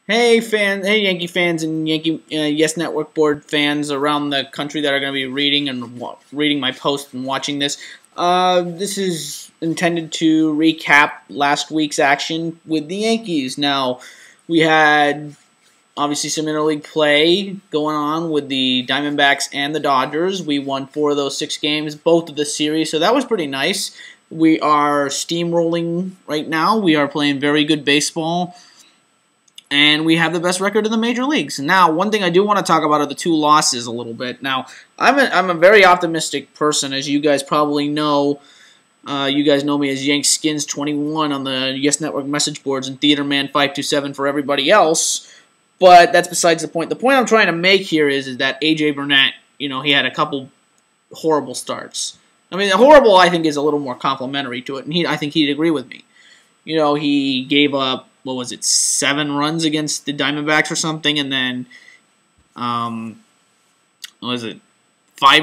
Hey Yankee fans and Yankee Yes Network board fans around the country that are going to be reading my post and watching this. This is intended to recap last week's action with the Yankees. Now, we had obviously some interleague play going on with the Diamondbacks and the Dodgers. We won 4 of those 6 games, both of the series, so that was pretty nice. We are steamrolling right now. We are playing very good baseball. And we have the best record in the major leagues. Now, one thing I do want to talk about are the 2 losses a little bit. Now, I'm a very optimistic person, as you guys probably know. You guys know me as YankSkins21 on the Yes Network message boards and TheaterMan527 for everybody else. But that's besides the point. The point I'm trying to make here is that A.J. Burnett, he had a couple horrible starts. I mean, horrible, I think, is a little more complimentary to it, and I think he'd agree with me. He gave up, 7 runs against the Diamondbacks or something, and then, 5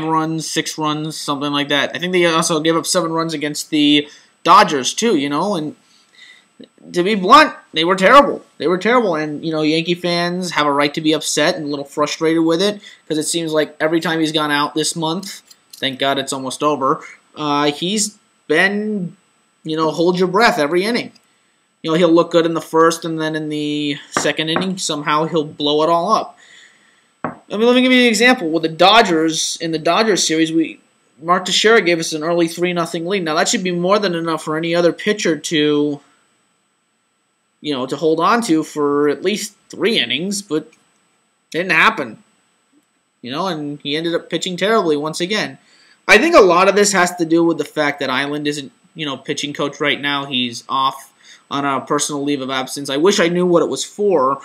runs, 6 runs, something like that. I think they also gave up 7 runs against the Dodgers, too, and to be blunt, they were terrible. They were terrible, and, Yankee fans have a right to be upset and a little frustrated with it, because it seems like every time he's gone out this month, thank God it's almost over, he's been, hold your breath every inning. He'll look good in the first, and then in the second inning, somehow he'll blow it all up. Let me give you an example. With the Dodgers, in the Dodgers series, Mark Teixeira gave us an early 3-0 lead. Now, that should be more than enough for any other pitcher to, to hold on to for at least 3 innings, but it didn't happen. And he ended up pitching terribly once again. I think a lot of this has to do with the fact that Island isn't, pitching coach right now. He's off on a personal leave of absence. I wish I knew what it was for,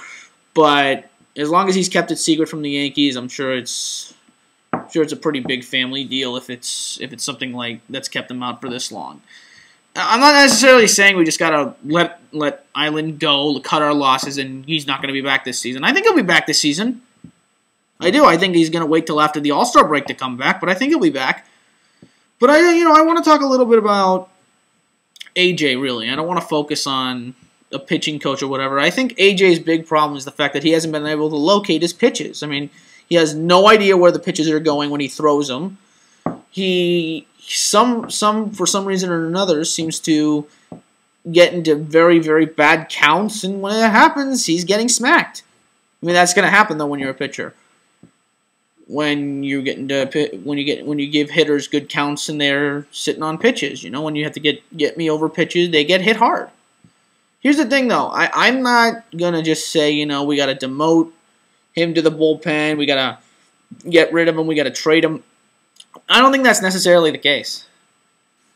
but as long as he's kept it secret from the Yankees, I'm sure it's a pretty big family deal if it's something like that's kept him out for this long. I'm not necessarily saying we just gotta let Island go, cut our losses, and he's not going to be back this season. I think he'll be back this season. I do. I think he's going to wait till after the All-Star break to come back, but I think he'll be back. But I want to talk a little bit about AJ, really. I don't want to focus on a pitching coach or whatever. I think AJ's big problem is the fact that he hasn't been able to locate his pitches. I mean, he has no idea where the pitches are going when he throws them. He, for some reason or another, seems to get into very, very bad counts, and when it happens, he's getting smacked. I mean, that's going to happen, though, when you're a pitcher. When you give hitters good counts and they're sitting on pitches, when you have to get me over pitches, they get hit hard. Here's the thing, though. I'm not gonna just say, we gotta demote him to the bullpen, we gotta get rid of him, we gotta trade him. I don't think that's necessarily the case.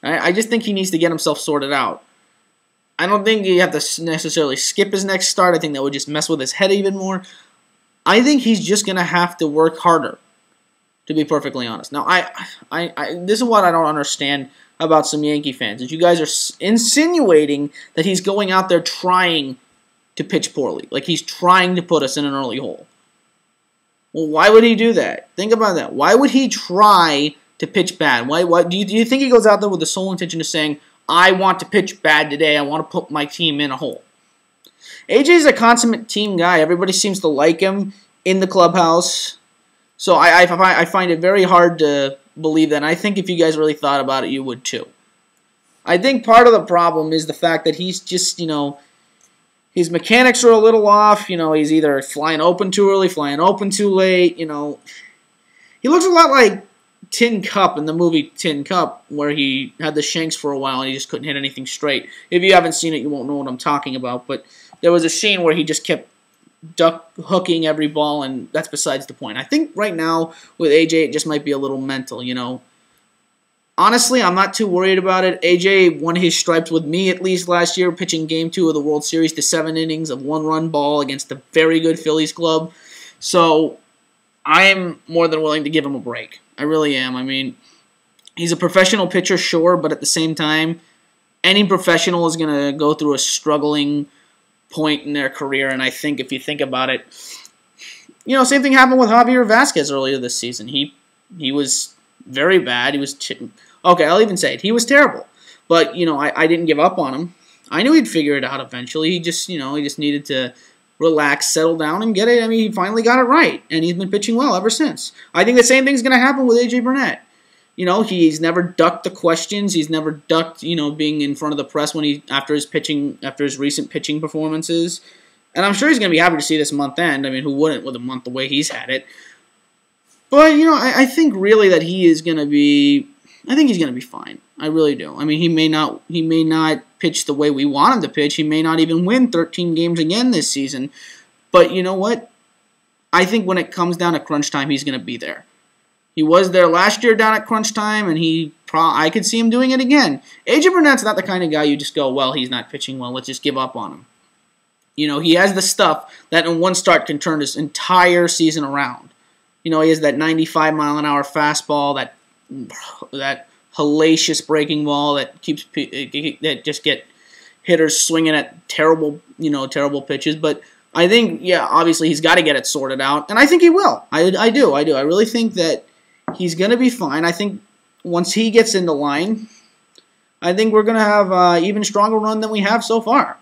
I just think he needs to get himself sorted out. I don't think you have to necessarily skip his next start. I think that would just mess with his head even more. I think he's just going to have to work harder, to be perfectly honest. Now, this is what I don't understand about some Yankee fans, is you guys are insinuating that he's going out there trying to pitch poorly, like he's trying to put us in an early hole. Well, why would he do that? Think about that. Why would he try to pitch bad? Why do you think he goes out there with the sole intention of saying, I want to pitch bad today, I want to put my team in a hole? AJ's a consummate team guy. Everybody seems to like him in the clubhouse. So I find it very hard to believe that. And I think if you guys really thought about it, you would too. I think part of the problem is the fact that he's just, his mechanics are a little off. He's either flying open too early, flying open too late. He looks a lot like Tin Cup in the movie Tin Cup, where he had the shanks for a while and he just couldn't hit anything straight. If you haven't seen it, you won't know what I'm talking about. But there was a scene where he just kept duck hooking every ball, and that's besides the point. I think right now with AJ, it just might be a little mental, Honestly, I'm not too worried about it. AJ won his stripes with me at least last year, pitching Game 2 of the World Series to 7 innings of 1-run ball against a very good Phillies club. So I'm more than willing to give him a break. I really am. I mean, he's a professional pitcher, sure, but at the same time, any professional is going to go through a struggling point in their career, and I think if you think about it, same thing happened with Javier Vasquez earlier this season. He was very bad. He was okay. I'll even say it. He was terrible, but I didn't give up on him. I knew he'd figure it out eventually. He just needed to relax, settle down, and get it. I mean, he finally got it right, and he's been pitching well ever since. I think the same thing's going to happen with A.J. Burnett. You know, he's never ducked the questions. He's never ducked, you know, being in front of the press after his recent pitching performances. And I'm sure he's going to be happy to see this month end. I mean, who wouldn't with a month the way he's had it? But, you know, I think really that he is going to be, I think he's going to be fine. I really do. I mean, he may not pitch the way we want him to pitch. He may not even win 13 games again this season. But you know what? I think when it comes down to crunch time, he's going to be there. He was there last year down at crunch time, and I could see him doing it again. A.J. Burnett's not the kind of guy you just go, well, he's not pitching well, let's just give up on him. You know, he has the stuff that in one start can turn his entire season around. You know, he has that 95-mile-an-hour fastball, that hellacious breaking ball that just get hitters swinging at terrible pitches. But I think, yeah, obviously he's got to get it sorted out, and I think he will. I do. I really think that he's going to be fine. I think once he gets into line, I think we're going to have an even stronger run than we have so far.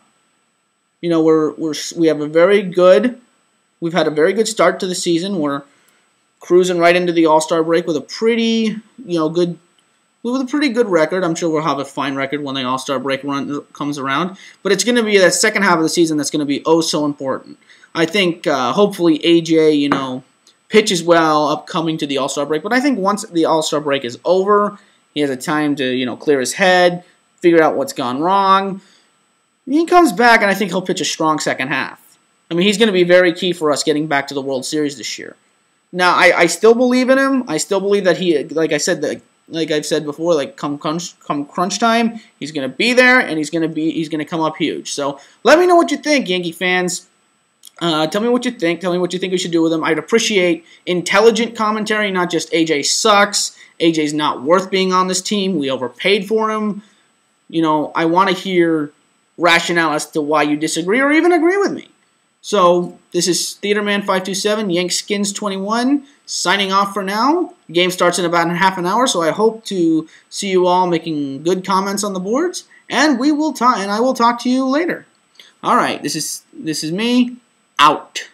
You know, we've had a very good start to the season. We're cruising right into the All-Star break with a pretty good record. I'm sure we'll have a fine record when the All-Star break run comes around. But it's going to be that second half of the season that's going to be oh so important. I think hopefully AJ, you know, pitches well upcoming to the All-Star break. But I think once the All-Star break is over, he has a time to, you know, clear his head, figure out what's gone wrong. He comes back, and I think he'll pitch a strong second half. I mean, he's going to be very key for us getting back to the World Series this year. Now, I still believe in him. I still believe that he, like I've said before, like come crunch time, he's going to be there, and he's going to come up huge. So let me know what you think, Yankee fans. Tell me what you think. Tell me what you think we should do with him. I'd appreciate intelligent commentary, not just AJ sucks. AJ's not worth being on this team. We overpaid for him. You know, I want to hear rationale as to why you disagree or even agree with me. So this is Theaterman527, Yankskins21, signing off for now. The game starts in about half an hour, so I hope to see you all making good comments on the boards, and I will talk to you later. All right, this is me out.